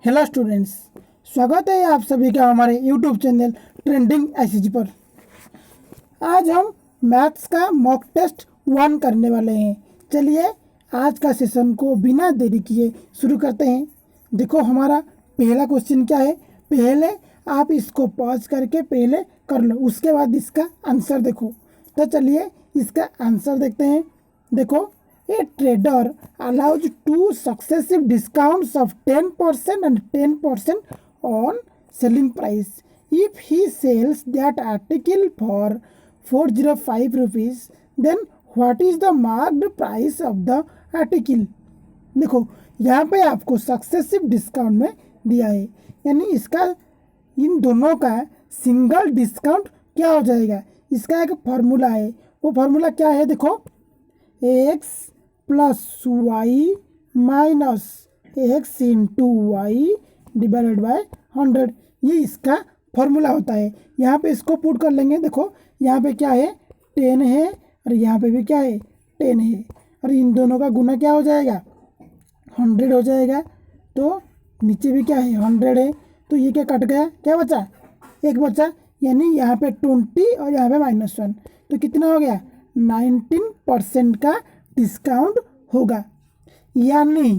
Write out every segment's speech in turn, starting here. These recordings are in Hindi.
हेलो स्टूडेंट्स, स्वागत है आप सभी का हमारे यूट्यूब चैनल ट्रेंडिंग एसएसजी पर। आज हम मैथ्स का मॉक टेस्ट 1 करने वाले हैं। चलिए आज का सेशन को बिना देरी किए शुरू करते हैं। देखो हमारा पहला क्वेश्चन क्या है, पहले आप इसको पॉज करके पहले कर लो, उसके बाद इसका आंसर देखो। तो चलिए इसका आंसर देखते हैं। देखो, a trader allows two successive discounts of 10% and 10% on selling price. If he sells that article for 405 rupees, then what is the marked price of the article? देखो यहाँ पे आपको सक्सेसिव डिस्काउंट में दिया है, यानी इसका इन दोनों का सिंगल डिस्काउंट क्या हो जाएगा। इसका एक फॉर्मूला है, वो फॉर्मूला क्या है, देखो X plus Y minus X into Y divided by 100, ये इसका फॉर्मूला होता है। यहाँ पे इसको पुट कर लेंगे। देखो यहाँ पे क्या है, 10 है और यहाँ पे भी क्या है, 10 है, और इन दोनों का गुना क्या हो जाएगा, 100 हो जाएगा। तो नीचे भी क्या है, 100 है, तो ये क्या कट गया, क्या बचा, एक बचा, यानी यहाँ पे 20 और यहाँ पे -1, तो कितना हो गया, 19% का डिस्काउंट होगा। यानी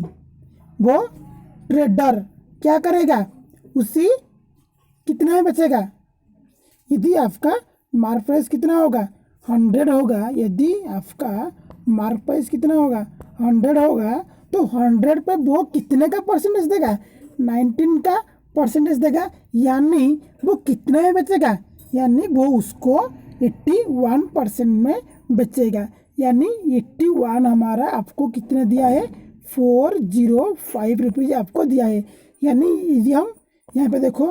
वो ट्रेडर क्या करेगा, उसी कितना में बचेगा। यदि आपका मार्क प्राइस कितना होगा, 100 होगा, यदि आपका मार्क प्राइस कितना होगा, 100 होगा, तो 100 पे वो कितने का परसेंटेज देगा, 19 का परसेंटेज देगा। यानी वो कितने में बेचेगा, यानी वो उसको 81% में बेचेगा। यानी 81 हमारा आपको कितने दिया है, 405 रुपीज़ आपको दिया है। यानी यदि हम यहाँ पे देखो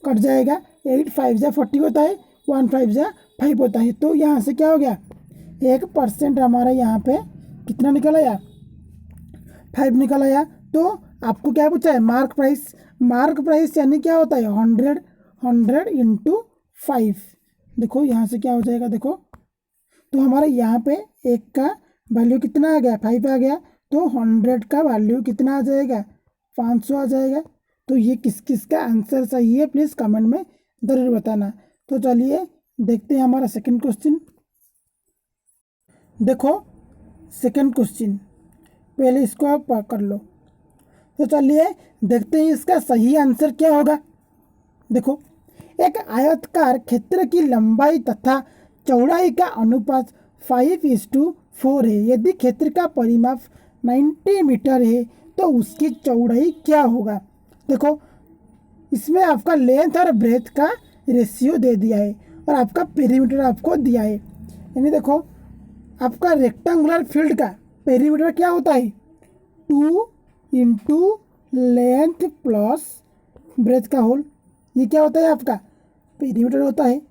कट जाएगा, 8 5 जा 40 होता है, 1 5 जा 5 होता है, तो यहाँ से क्या हो गया, 1% हमारा यहाँ पे कितना निकल आया, 5 निकल आया। तो आपको क्या पूछा है, मार्क प्राइस। मार्क प्राइस यानी क्या होता है, 100 इंटू 5। देखो यहाँ से क्या हो जाएगा, देखो तो हमारे यहाँ पे एक का वैल्यू कितना आ गया, 5 आ गया, तो 100 का वैल्यू कितना आ जाएगा, 500 आ जाएगा। तो ये किस किस का आंसर सही है, प्लीज़ कमेंट में ज़रूर बताना। तो चलिए देखते हैं हमारा सेकंड क्वेश्चन। देखो सेकंड क्वेश्चन, पहले इसको आप कर लो। तो चलिए देखते हैं इसका सही आंसर क्या होगा। देखो, एक आयताकार क्षेत्र की लंबाई तथा चौड़ाई का अनुपात 5:4 है। यदि क्षेत्र का परिमाप 90 मीटर है तो उसकी चौड़ाई क्या होगा। देखो इसमें आपका लेंथ और ब्रेथ का रेशियो दे दिया है और आपका पेरीमीटर आपको दिया है। यानी देखो आपका रेक्टेंगुलर फील्ड का पेरीमीटर क्या होता है, 2 इंटू लेंथ प्लस ब्रेथ का होल, ये क्या होता है, आपका पेरीमीटर होता है।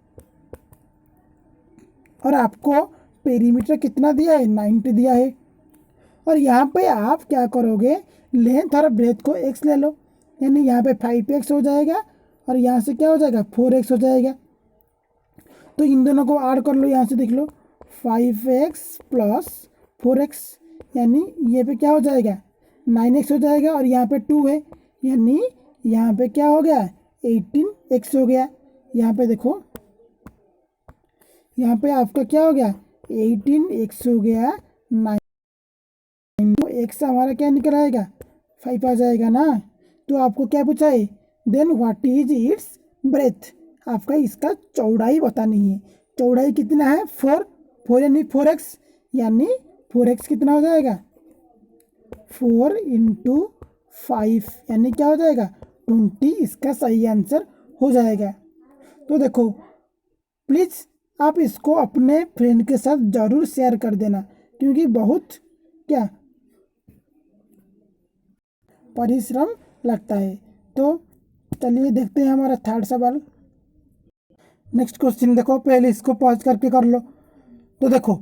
और आपको पेरीमीटर कितना दिया है, 90 दिया है। और यहाँ पे आप क्या करोगे, लेंथ और ब्रेथ को x ले लो, यानी यहाँ पे 5x हो जाएगा और यहाँ से क्या हो जाएगा, 4x हो जाएगा। तो इन दोनों को ऐड कर लो, यहाँ से देख लो 5x प्लस 4x, यानी ये पे क्या हो जाएगा, 9x हो जाएगा, और यहाँ पे 2 है, यानी यहाँ पे क्या हो गया, 18x हो गया। यहाँ पे देखो, यहाँ पे आपका क्या हो गया, 18x हो गया, 9 x हमारा क्या निकल आएगा, 5 आ जाएगा ना। तो आपको क्या पूछा है, then what is its breadth, आपका इसका चौड़ाई बतानी है। चौड़ाई कितना है, 4 यानी 4x, यानी 4x कितना हो जाएगा, 4 इंटू 5 यानी क्या हो जाएगा, 20, इसका सही आंसर हो जाएगा। तो देखो प्लीज़ आप इसको अपने फ्रेंड के साथ ज़रूर शेयर कर देना, क्योंकि बहुत क्या परिश्रम लगता है। तो चलिए देखते हैं हमारा थर्ड सवाल। नेक्स्ट क्वेश्चन देखो, पहले इसको पॉज करके कर लो। तो देखो,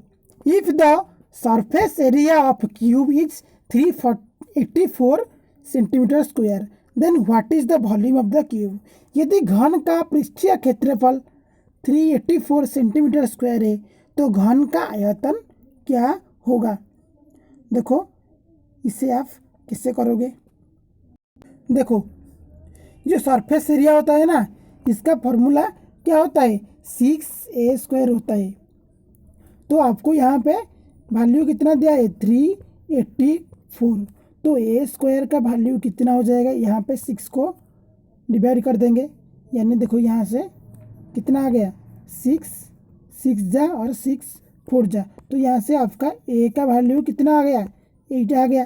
if the surface area of cube is 384 centimetre square, then what is the volume of the cube. यदि घन का पृष्ठीय क्षेत्रफल 384 सेंटीमीटर स्क्वायर है तो घन का आयतन क्या होगा। देखो इसे आप किससे करोगे। देखो जो सरफेस एरिया होता है ना, इसका फॉर्मूला क्या होता है, 6a² होता है। तो आपको यहाँ पे वैल्यू कितना दिया है, 384। तो a² का वैल्यू कितना हो जाएगा, यहाँ पे 6 को डिवाइड कर देंगे, यानी देखो यहाँ से कितना आ गया, 6 जा और 6 4 जा, तो यहाँ से आपका ए का वैल्यू कितना आ गया, 8 आ गया।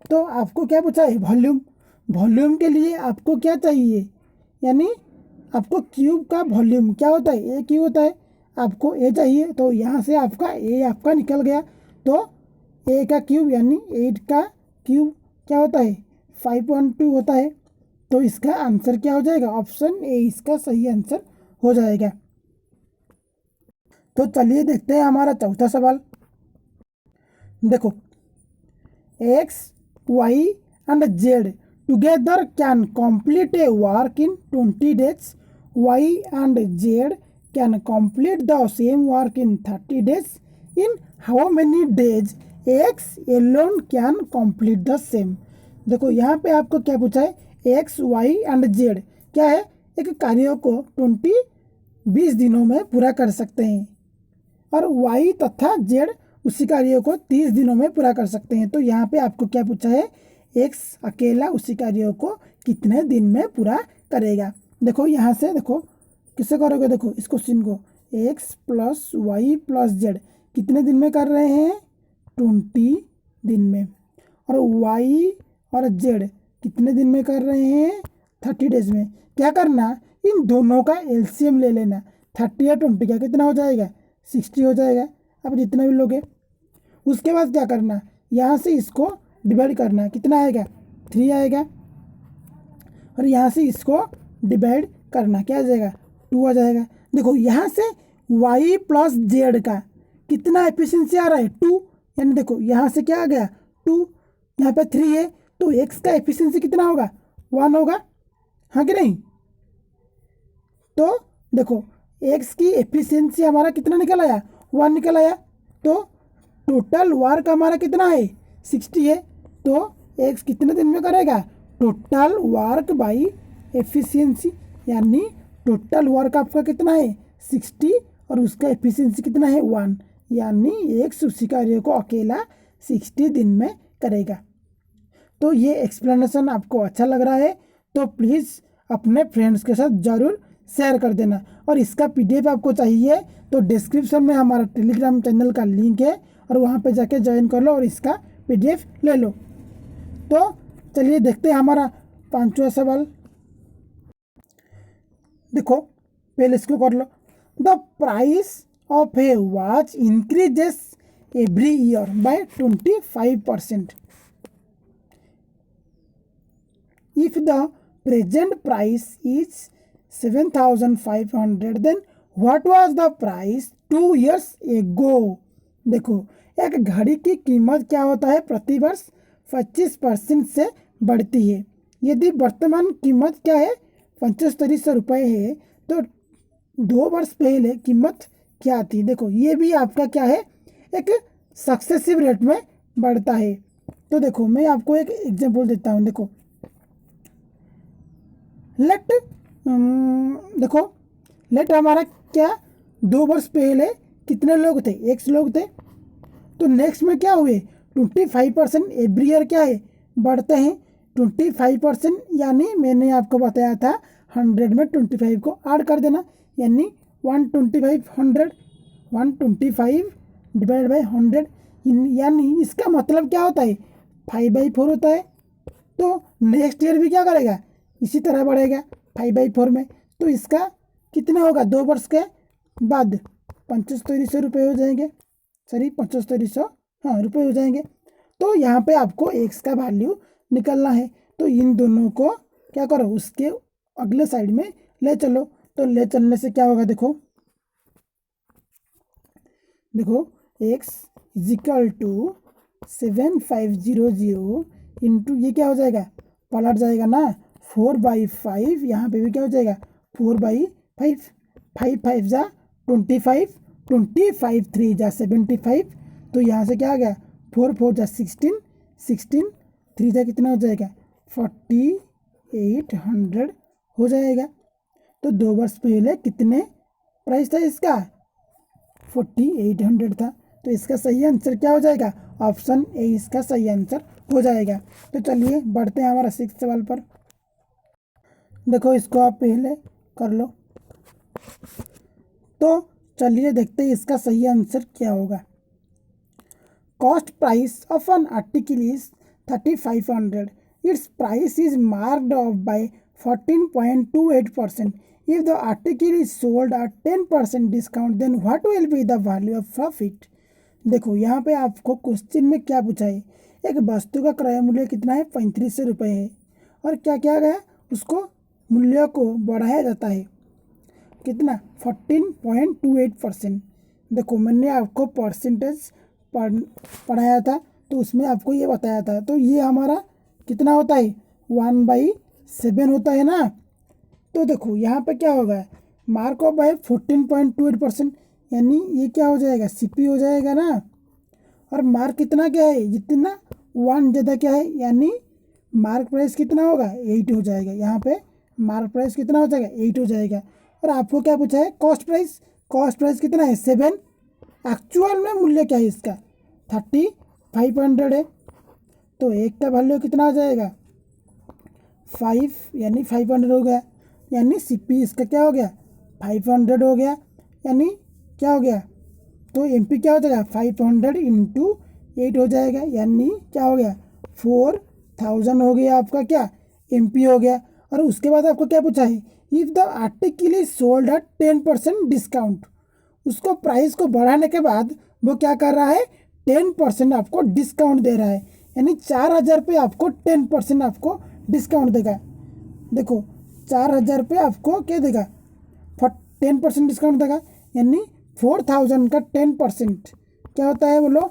तो आपको क्या पूछा है, वॉल्यूम। वॉल्यूम के लिए आपको क्या चाहिए, यानी आपको क्यूब का वॉल्यूम क्या होता है, ए क्यूब होता है, आपको ए चाहिए। तो यहाँ से आपका ए आपका निकल गया। तो ए का क्यूब यानी 8 का क्यूब क्या होता है, 5.2 होता है। तो इसका आंसर क्या हो जाएगा, ऑप्शन ए इसका सही आंसर हो जाएगा। तो चलिए देखते हैं हमारा चौथा सवाल। देखो, X Y and Z together can complete a work in 20 days. Y and Z can complete the same work in 30 days. In how many days X alone can complete the same. देखो यहाँ पे आपको क्या पूछा है, एक्स वाई एंड जेड क्या है, एक कार्य को 20 दिनों में पूरा कर सकते हैं, और y तथा z उसी कार्य को 30 दिनों में पूरा कर सकते हैं। तो यहाँ पे आपको क्या पूछा है, x अकेला उसी कार्य को कितने दिन में पूरा करेगा। देखो यहाँ से देखो किससे करोगे, देखो इस क्वेश्चन को, x + y + z कितने दिन में कर रहे हैं, 20 दिन में, और y और z कितने दिन में कर रहे हैं, 30 डेज में। क्या करना, इन दोनों का एलसीएम ले लेना, 30 और 20 का कितना हो जाएगा, 60 हो जाएगा। अब जितना भी लोगे, उसके बाद क्या करना, यहाँ से इसको डिवाइड करना, कितना आएगा, 3 आएगा, और यहाँ से इसको डिवाइड करना, क्या आ जाएगा, 2 आ जाएगा। देखो यहाँ से y + z का कितना एफिशिएंसी आ रहा है, 2, यानी देखो यहाँ से क्या आ गया, 2, यहाँ पे 3 है, तो x का एफिशिएंसी कितना होगा, 1 होगा, हाँ कि नहीं। तो देखो एक्स की एफिशिएंसी हमारा कितना निकल आया, 1 निकल आया। तो टोटल वर्क हमारा कितना है, 60 है। तो एक्स कितने दिन में करेगा, टोटल वर्क बाई एफिशिएंसी, यानी टोटल वर्क आपका कितना है, 60, और उसका एफिशिएंसी कितना है, 1, यानी एक्स उसी कार्य को अकेला 60 दिन में करेगा। तो ये एक्सप्लेनेशन आपको अच्छा लग रहा है तो प्लीज़ अपने फ्रेंड्स के साथ ज़रूर शेयर कर देना। और इसका पीडीएफ आपको चाहिए तो डिस्क्रिप्शन में हमारा टेलीग्राम चैनल का लिंक है, और वहाँ पे जाके ज्वाइन कर लो और इसका पीडीएफ ले लो। तो चलिए देखते हैं हमारा 5वां सवाल। देखो पहले इसको कर लो, the price of a watch increases every year by 25%. If the present price is 7,500, then what was the price 2 years ago? देखो एक घड़ी की कीमत क्या होता है, प्रति वर्ष 25% से बढ़ती है। यदि वर्तमान कीमत क्या है, 7500 रुपये है, तो 2 वर्ष पहले कीमत क्या थी। देखो ये भी आपका क्या है, एक सक्सेसिव रेट में बढ़ता है। तो देखो मैं आपको एक एग्जांपल देता हूँ। देखो देखो लेट हमारा क्या, 2 वर्ष पहले कितने लोग थे, x लोग थे। तो नेक्स्ट में क्या हुए, 25% एवरी ईयर क्या है, बढ़ते हैं 25%, यानी मैंने आपको बताया था 100 में 25 को ऐड कर देना, यानी 125 डिवाइड बाई 100, यानी इसका मतलब क्या होता है, 5/4 होता है। तो नेक्स्ट ईयर भी क्या करेगा, इसी तरह बढ़ेगा 5/4 में। तो इसका कितना होगा, 2 वर्ष के बाद 7500 रुपये हो जाएंगे, सॉरी 7500 रुपये हो जाएंगे। तो यहाँ पे आपको एक्स का वैल्यू निकलना है। तो इन दोनों को क्या करो, उसके अगले साइड में ले चलो। तो ले चलने से क्या होगा, देखो एक्स इजिकल टू 7500 इंटू ये क्या हो जाएगा, पलट जाएगा ना, 4/5, यहाँ पे भी क्या हो जाएगा 4/5, 5 जा 25, 25 3 जा 75। तो यहाँ से क्या आ गया, 4 4 जा 16, 3 जा कितना हो जाएगा 4800 हो जाएगा। तो 2 वर्ष पहले कितने प्राइस था इसका? 4800 था। तो इसका सही आंसर क्या हो जाएगा? ऑप्शन ए इसका सही आंसर हो जाएगा। तो चलिए बढ़ते हैं हमारा 6 सवाल पर। देखो इसको आप पहले कर लो। तो चलिए देखते हैं इसका सही आंसर क्या होगा। Cost price of an article is 3500. Its price is marked off by 14.28%. If the article is sold at 10% discount, then what will be the value of profit? देखो यहाँ पे आपको क्वेश्चन में क्या पूछा है, एक वस्तु का क्रय मूल्य कितना है? 3500 रुपये है। और क्या किया गया? उसको मूल्य को बढ़ाया जाता है कितना? 14.28%। देखो मैंने आपको परसेंटेज पढ़ाया था, तो उसमें आपको ये बताया था। तो ये हमारा कितना होता है? 1/7 होता है ना। तो देखो यहाँ पे क्या होगा? मार्क ऑफ बाय 14.28%, यानी ये क्या हो जाएगा? सीपी हो जाएगा ना। और मार्क कितना क्या है? जितना 1 ज़्यादा क्या है, यानी मार्क प्राइस कितना होगा? 8 हो जाएगा। यहाँ पे मार्क प्राइस कितना हो जाएगा? 8 हो जाएगा। और आपको क्या पूछा है? Cost price. कॉस्ट प्राइस कितना है? 7। एक्चुअल में मूल्य क्या है इसका? 3500 है। तो एक का वैल्यू कितना हो जाएगा? 5, यानी 500 हो गया। यानी सीपी इसका क्या हो गया? 500 हो गया। यानी क्या हो गया? तो एमपी क्या हो जाएगा? 500 इंटू 8 हो जाएगा। यानी क्या हो गया? 4000 हो गया आपका क्या? एमपी हो गया। और उसके बाद आपको क्या पूछा है? If the article is sold at 10% discount, उसको प्राइस को बढ़ाने के बाद वो क्या कर रहा है? 10% आपको डिस्काउंट दे रहा है। यानी 4000 पे आपको 10% आपको डिस्काउंट देगा। देखो 4000 पे आपको क्या देगा? 10% डिस्काउंट देगा। यानी 4000 का 10% क्या होता है बोलो?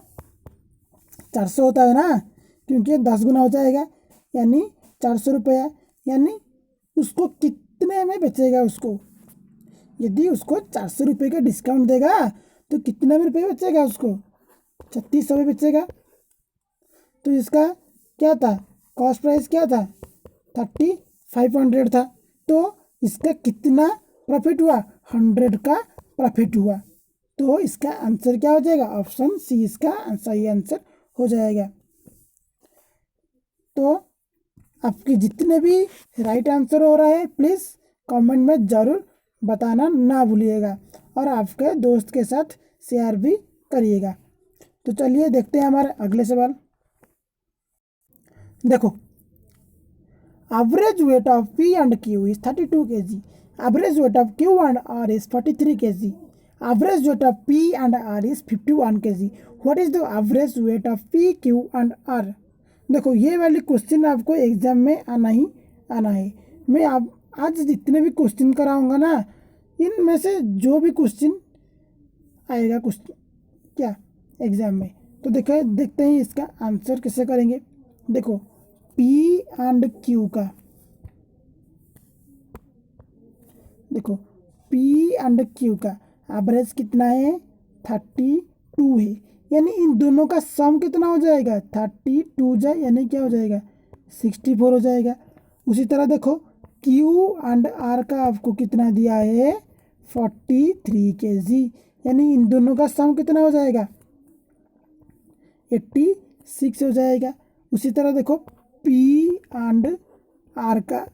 400 होता है ना, क्योंकि 10 गुना हो जाएगा। यानी 400 रुपया। यानी उसको कितने में बेचेगा? उसको यदि उसको 400 रुपये का डिस्काउंट देगा तो कितने में रुपये बेचेगा? उसको 3600 में बेचेगा। तो इसका क्या था? कॉस्ट प्राइस क्या था? 3500 था। तो इसका कितना प्रॉफिट हुआ? 100 का प्रॉफिट हुआ। तो इसका आंसर क्या हो जाएगा? ऑप्शन सी इसका सही आंसर हो जाएगा। तो आपके जितने भी राइट आंसर हो रहा है प्लीज़ कमेंट में ज़रूर बताना ना भूलिएगा, और आपके दोस्त के साथ शेयर भी करिएगा। तो चलिए देखते हैं हमारे अगले सवाल। देखो average weight of P and Q is 32 kg. Average weight of Q and R is 43 kg. Average weight of P and R is 51 kg. What is the average weight of P Q and R? देखो ये वाली क्वेश्चन आपको एग्जाम में आना ही आना है। मैं आप आज जितने भी क्वेश्चन कराऊंगा ना, इनमें से जो भी क्वेश्चन आएगा क्वेश्चन क्या एग्जाम में, तो देखते हैं इसका आंसर कैसे करेंगे। देखो पी एंड क्यू का, देखो पी एंड क्यू का एवरेज कितना है? 32 है। यानी इन दोनों का सम कितना हो जाएगा? 32 जाए, यानी क्या हो जाएगा? 64 हो जाएगा। उसी तरह देखो क्यू एंड आर का आपको कितना दिया है? 43 kg। यानी इन दोनों का सम कितना हो जाएगा? 86 हो जाएगा। उसी तरह देखो पी एंड आर का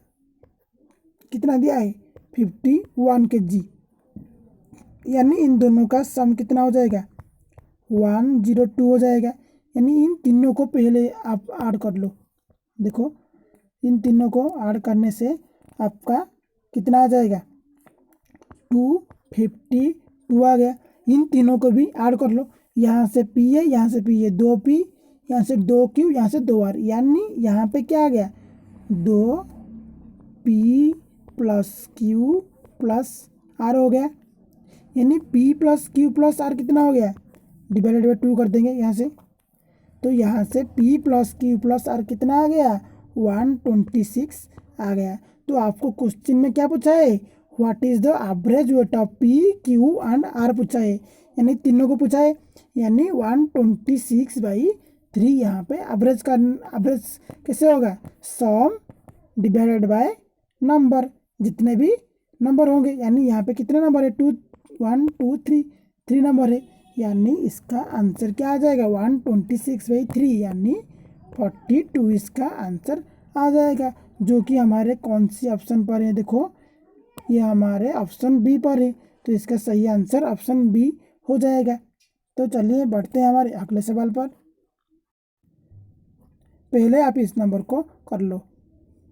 कितना दिया है? 51 kg। यानी इन दोनों का सम कितना हो जाएगा? 102 हो जाएगा। यानी इन तीनों को पहले आप ऐड कर लो। देखो इन तीनों को ऐड करने से आपका कितना आ जाएगा? 252 आ गया। इन तीनों को भी ऐड कर लो। यहाँ से पी है, यहाँ से पी है, 2 पी, यहाँ से 2 क्यू, यहाँ से 2 आर। यानी यहाँ पे क्या आ गया? 2 P plus Q plus R हो गया। यानी P plus Q plus R कितना हो गया? डिवाइडेड बाई 2 कर देंगे यहाँ से। तो यहाँ से P plus Q plus R कितना आ गया? 126 आ गया। तो आपको क्वेश्चन में क्या पूछा है? What is the average weight of P Q and R पूछा है। यानी तीनों को पूछा है। यानी 126/3 यहाँ पे एवरेज कैसे होगा? सम डिवाइडेड बाय नंबर। जितने भी नंबर होंगे, यानी यहाँ पे कितने नंबर है, 2 1 2 3 3 नंबर है, यानी इसका आंसर क्या आ जाएगा 126/3 यानी 42 इसका आंसर आ जाएगा, जो कि हमारे कौन सी ऑप्शन पर है, देखो ये हमारे ऑप्शन बी पर है, तो इसका सही आंसर ऑप्शन बी हो जाएगा। तो चलिए बढ़ते हैं हमारे अगले सवाल पर। पहले आप इस नंबर को कर लो।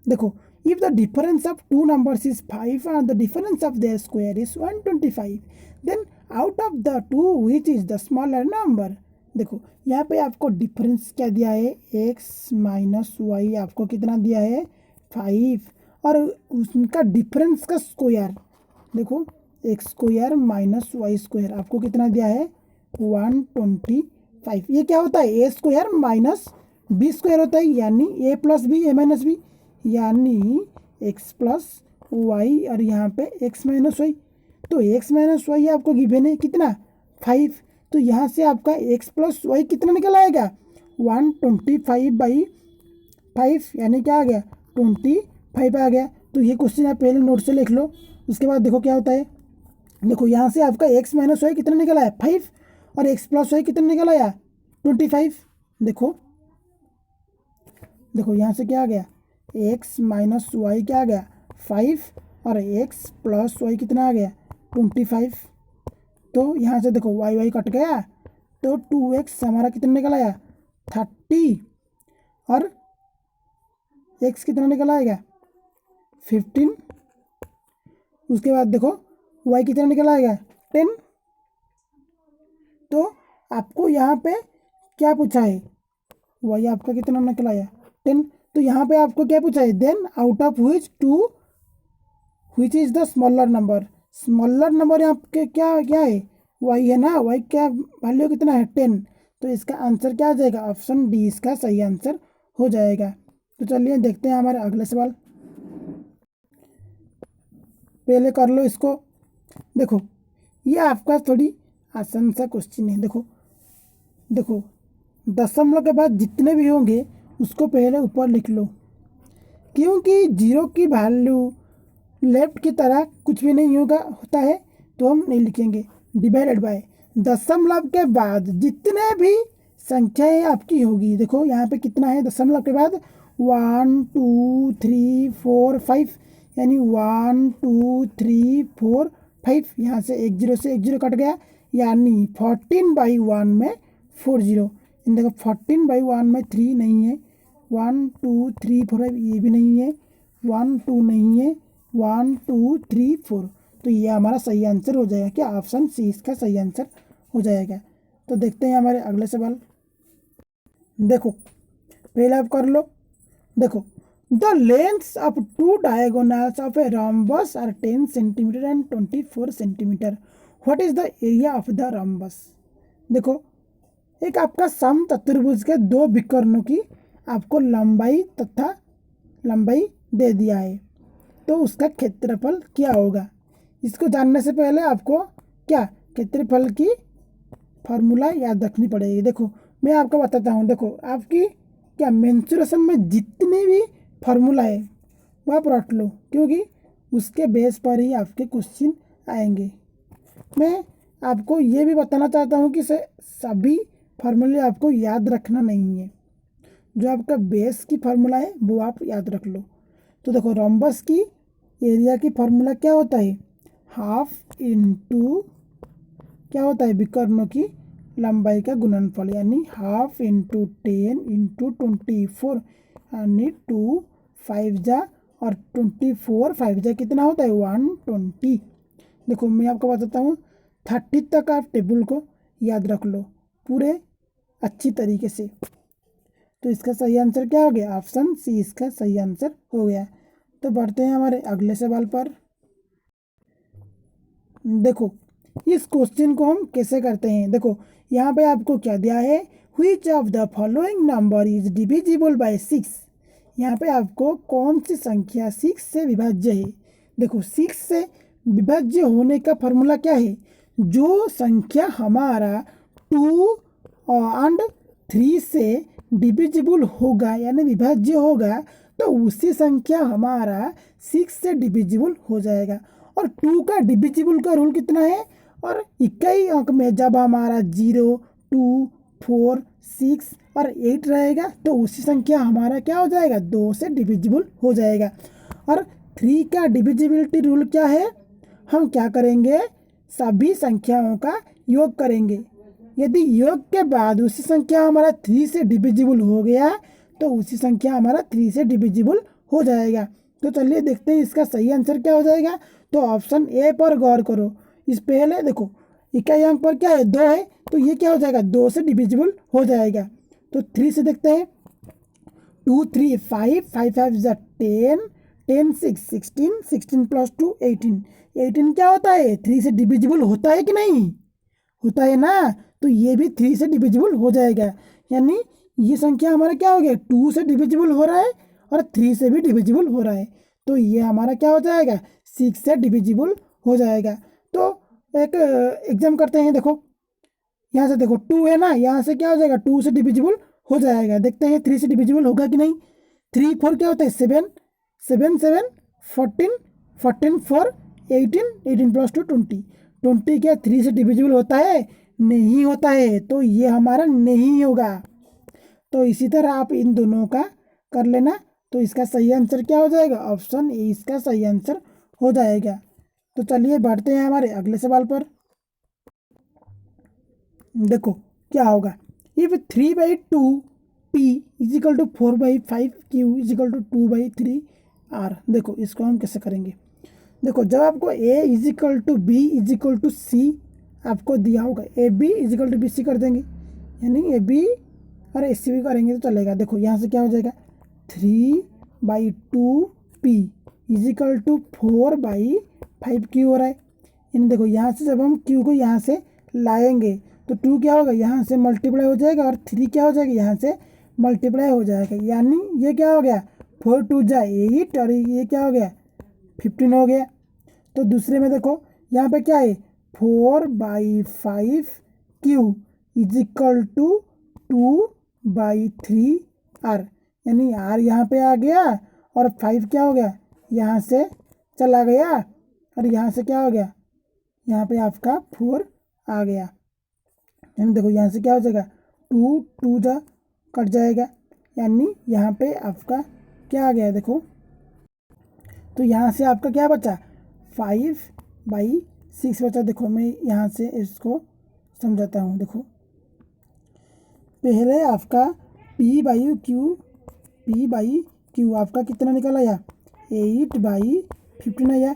देखो, if the difference of two numbers is 5 and the difference of their square is 125, then out of the two which is the smaller number। देखो यहाँ पे आपको डिफरेंस क्या दिया है, x माइनस वाई, आपको कितना दिया है 5, और उनका डिफरेंस का स्क्वायर, देखो X square minus Y square आपको कितना दिया है 125। ये क्या होता है, A square minus B square होता है, यानी A plus B A minus B, यानी एक्स प्लस वाई और यहाँ पे एक्स माइनस वाई। तो एक्स माइनस वाई आपको गिवन है कितना 5, तो यहाँ से आपका एक्स प्लस वाई कितना निकल आएगा 125/5, यानी क्या आ गया 25 आ गया। तो ये क्वेश्चन आप पहले नोट से लिख लो। उसके बाद देखो क्या होता है, देखो यहाँ से आपका एक्स माइनस वाई कितना निकल आया 5 और एक्स प्लस वाई कितना निकल आया 25। देखो देखो यहाँ से क्या आ गया, एक्स माइनस वाई क्या आ गया 5 और एक्स प्लस वाई कितना आ गया 25। तो यहाँ से देखो वाई वाई कट गया, तो 2x हमारा कितना निकल आया 30 और x कितना निकल आएगा 15। उसके बाद देखो y कितना निकल आएगा 10। तो आपको यहाँ पे क्या पूछा है, y आपका कितना निकल आया 10। तो यहाँ पे आपको क्या पूछा है, then out of which is the smaller number. Smaller number यहाँ पे क्या क्या है, y है ना, y क्या वैल्यू कितना है 10। तो इसका आंसर क्या आ जाएगा, ऑप्शन डी इसका सही आंसर हो जाएगा। तो चलिए देखते हैं हमारे अगले सवाल। पहले कर लो इसको। देखो ये आपका थोड़ी आसान सा क्वेश्चन है। देखो देखो दशमलव के बाद जितने भी होंगे उसको पहले ऊपर लिख लो, क्योंकि जीरो की वैल्यू लेफ्ट की तरह कुछ भी नहीं होता है, तो हम नहीं लिखेंगे। डिवाइडेड बाय दशमलव के बाद जितने भी संख्याएं आपकी होगी, देखो यहाँ पे कितना है दशमलव के बाद 1 2 3 4 5, यानी 1 2 3 4 5, यहाँ से एक जीरो से एक जीरो कट गया, यानी 14/1 में 40। इन देखो 14/1 में 3 नहीं है, 1 2 3 4 ये भी नहीं है, 1 2 नहीं है, 1 2 3 4। तो ये हमारा सही आंसर हो जाएगा, क्या ऑप्शन सी इसका सही आंसर हो जाएगा। तो देखते हैं हमारे अगले सवाल। देखो पहले आप कर लो। देखो the lengths of two diagonals of a rhombus are 10 centimetre and 24 centimetre. What is the area of the rhombus. देखो एक आपका सम चतुर्भुज के दो विकर्णों की आपको लंबाई तथा लंबाई दे दिया है, तो उसका क्षेत्रफल क्या होगा। इसको जानने से पहले आपको क्या क्षेत्रफल की फार्मूला याद रखनी पड़ेगी। देखो मैं आपको बताता हूँ। देखो आपकी क्या मेंसुरेशन में जितने भी फार्मूला है वो आप रट लो, क्योंकि उसके बेस पर ही आपके क्वेश्चन आएंगे। मैं आपको ये भी बताना चाहता हूँ कि सभी फार्मूले आपको याद रखना नहीं है, जो आपका बेस की फार्मूला है वो आप याद रख लो। तो देखो रोम्बस की एरिया की फार्मूला क्या होता है, हाफ इंटू क्या होता है विकर्णों की लंबाई का गुणनफल, यानी हाफ इंटू 10 इंटू 24, यानी 2 5 जा और 24 5 जा कितना होता है 120। देखो मैं आपको बताता हूँ 30 तक आप टेबल को याद रख लो पूरे अच्छी तरीके से। तो इसका सही आंसर क्या हो गया, ऑप्शन सी इसका सही आंसर हो गया। तो बढ़ते हैं हमारे अगले सवाल पर। देखो इस क्वेश्चन को हम कैसे करते हैं। देखो यहाँ पे आपको क्या दिया है, which of the following number is divisible by 6। यहाँ पे आपको कौन सी संख्या 6 से विभाज्य है। देखो 6 से विभाज्य होने का फॉर्मूला क्या है, जो संख्या हमारा 2 और 3 से डिविजिबल होगा यानी विभाज्य होगा, तो तो उसी संख्या हमारा 6 से डिविजिबल हो जाएगा। और 2 का डिविजिबल का रूल कितना है, और इक्कीस अंक में जब हमारा 0, 2, 4, 6 और 8 रहेगा तो उसी संख्या हमारा क्या हो जाएगा, 2 से डिविजिबल हो जाएगा। और 3 का डिविजिबिलिटी रूल क्या है, हम क्या करेंगे, सभी संख्याओं का योग करेंगे। यदि योग के बाद उसी संख्या हमारा 3 से डिविजिबल हो गया तो उसी संख्या हमारा 3 से डिविजिबल हो जाएगा। तो चलिए देखते हैं इसका सही आंसर क्या हो जाएगा। तो ऑप्शन ए पर गौर करो। इस पहले देखो इकाई अंक पर क्या है, 2 है, तो ये क्या हो जाएगा, 2 से डिविजिबल हो जाएगा। तो 3 से देखते हैं, 2 3 5 5 5 10 10 6 16 16 प्लस 2 18 18 क्या होता है, 3 से डिविजिबल होता है कि नहीं, होता है ना। तो ये भी 3 से डिविजिबल हो जाएगा। यानी ये संख्या हमारा क्या हो गया, 2 से डिविजिबल हो रहा है और 3 से भी डिविजिबल हो रहा है। तो ये हमारा क्या हो जाएगा, 6 से डिविजिबल हो जाएगा। तो एक एग्जाम करते हैं। देखो यहाँ से देखो 2 है ना, यहाँ से क्या हो जाएगा, 2 से डिविजिबल हो जाएगा। देखते हैं 3 से डिविजिबल होगा कि नहीं। 3 4 क्या होता है, 7 7 7 14 14 4 18 18 प्लस 2 20 20 क्या 3 से डिविजिबल होता है, नहीं होता है। तो ये हमारा नहीं होगा। तो इसी तरह आप इन दोनों का कर लेना। तो इसका सही आंसर क्या हो जाएगा, ऑप्शन ए इसका सही आंसर हो जाएगा। तो चलिए बढ़ते हैं हमारे अगले सवाल पर। देखो क्या होगा, if 3/2 p is equal to 4/5 q is equal to 2/3 r। देखो इसको हम कैसे करेंगे। देखो जब आपको a is equal to b is equal to C आपको दिया होगा, A B is equal to B C कर देंगे, यानी ए बी और ए सी भी करेंगे तो चलेगा। देखो यहाँ से क्या हो जाएगा, 3/2 p is equal to 4/5 q हो रहा है। यानी देखो यहाँ से जब हम q को यहाँ से लाएंगे तो 2 क्या होगा, यहाँ से मल्टीप्लाई हो जाएगा और 3 क्या हो जाएगा, यहाँ से मल्टीप्लाई हो जाएगा। यानी ये क्या हो गया, 4 2 जा 8 और ये क्या हो गया, 15 हो गया। तो दूसरे में देखो यहाँ पे क्या है, 4/5 q is equal to 2/3 r। यानी r यहाँ पे आ गया और 5 क्या हो गया, यहाँ से चला गया और यहाँ से क्या हो गया, यहाँ पे आपका 4 आ गया। यानी देखो यहाँ से क्या हो जाएगा, 2 2 जा कट जाएगा। यानी यहाँ पे आपका क्या आ गया, देखो तो यहाँ से आपका क्या बचा, 5/6 बचा। देखो मैं यहाँ से इसको समझाता हूँ। देखो पहले आपका p/q आपका कितना निकल आया, 8/15 आया।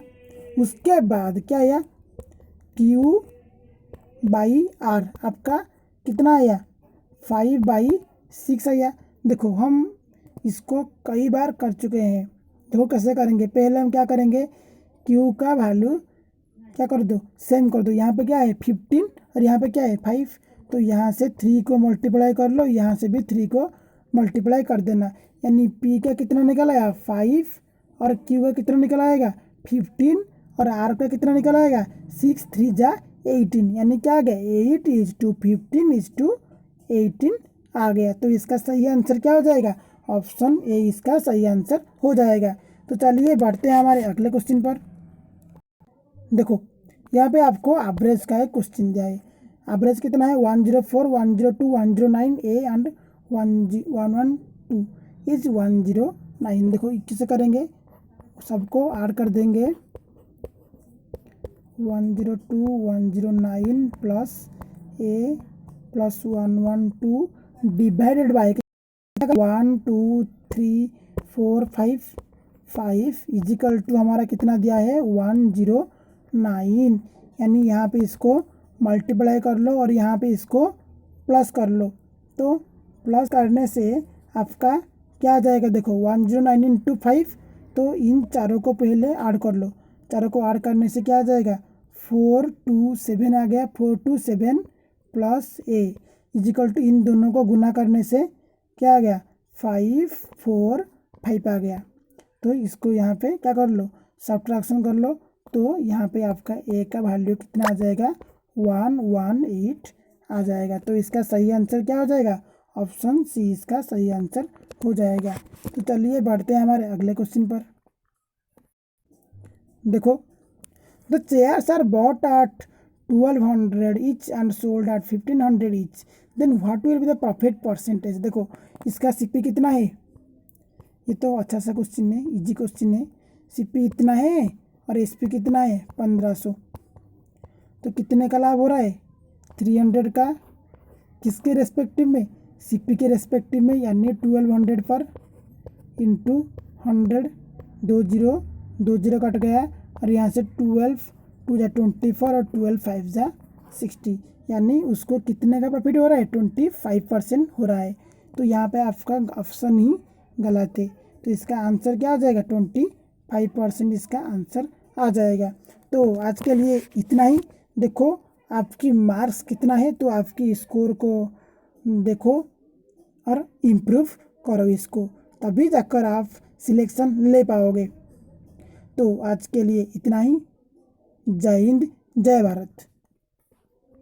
उसके बाद क्या आया, q/r आपका कितना आया, 5/6 आया। देखो हम इसको कई बार कर चुके हैं। देखो कैसे करेंगे, पहले हम क्या करेंगे, q का वैल्यू क्या कर दो, सेम कर दो। यहाँ पे क्या है 15 और यहाँ पे क्या है 5। तो यहाँ से 3 को मल्टीप्लाई कर लो, यहाँ से भी 3 को मल्टीप्लाई कर देना। यानी p का कितना निकल आया 5 और q का कितना निकल आएगा 15 और r का कितना निकल आएगा 6 3 जा 18। यानी क्या आ गया, 8 इज टू 15 इज टू 18 आ गया। तो इसका सही आंसर क्या हो जाएगा, ऑप्शन ए इसका सही आंसर हो जाएगा। तो चलिए बढ़ते हैं हमारे अगले क्वेश्चन पर। देखो यहाँ पे आपको एवरेज का एक क्वेश्चन दिया है। एवरेज कितना है, 104 102 109 ए एंड 112 इज 109। देखो किसे करेंगे, सबको ऐड कर देंगे, 102 109 plus A plus 112 divided by 1 2 3 4 5 is equal to हमारा कितना दिया है 109। यानी यहाँ पे इसको मल्टीप्लाई कर लो और यहाँ पे इसको प्लस कर लो। तो प्लस करने से आपका क्या आ जाएगा, देखो 109 इंटू 5। तो इन चारों को पहले ऐड कर लो, चारों को ऐड करने से क्या आ जाएगा 427 आ गया। 427 प्लस ए इजिकल टू इन दोनों को गुना करने से क्या आ गया 545 आ गया। तो इसको यहाँ पे क्या कर लो, सब्ट्रैक्शन कर लो। तो यहाँ पे आपका ए का वैल्यू कितना आ जाएगा 118 आ जाएगा। तो इसका सही आंसर क्या हो जाएगा, ऑप्शन सी इसका सही आंसर हो जाएगा। तो चलिए बढ़ते हैं हमारे अगले क्वेश्चन पर। देखो, the chairs are bought at 1200 each and sold at 1500 each, then what will be the profit percentage. देखो इसका सीपी कितना है, ये तो अच्छा सा क्वेश्चन है, इजी क्वेश्चन है। सीपी इतना है और एसपी कितना है 1500, तो कितने का लाभ हो रहा है 300 का, किसके रेस्पेक्टिव में, सीपी के रेस्पेक्टिव में, यानी 1200 पर इंटू 100, 20 कट गया और यहाँ से 12 2 जा 24 और 12 5 जा 60, यानी उसको कितने का प्रॉफिट हो रहा है 25% हो रहा है। तो यहाँ पे आपका ऑप्शन ही गलत है, तो इसका आंसर क्या आ जाएगा 25% इसका आंसर आ जाएगा। तो आज के लिए इतना ही। देखो आपकी मार्क्स कितना है, तो आपकी स्कोर को देखो और इम्प्रूव करो इसको, तभी जाकर आप सिलेक्शन ले पाओगे। तो आज के लिए इतना ही। जय हिंद, जय भारत।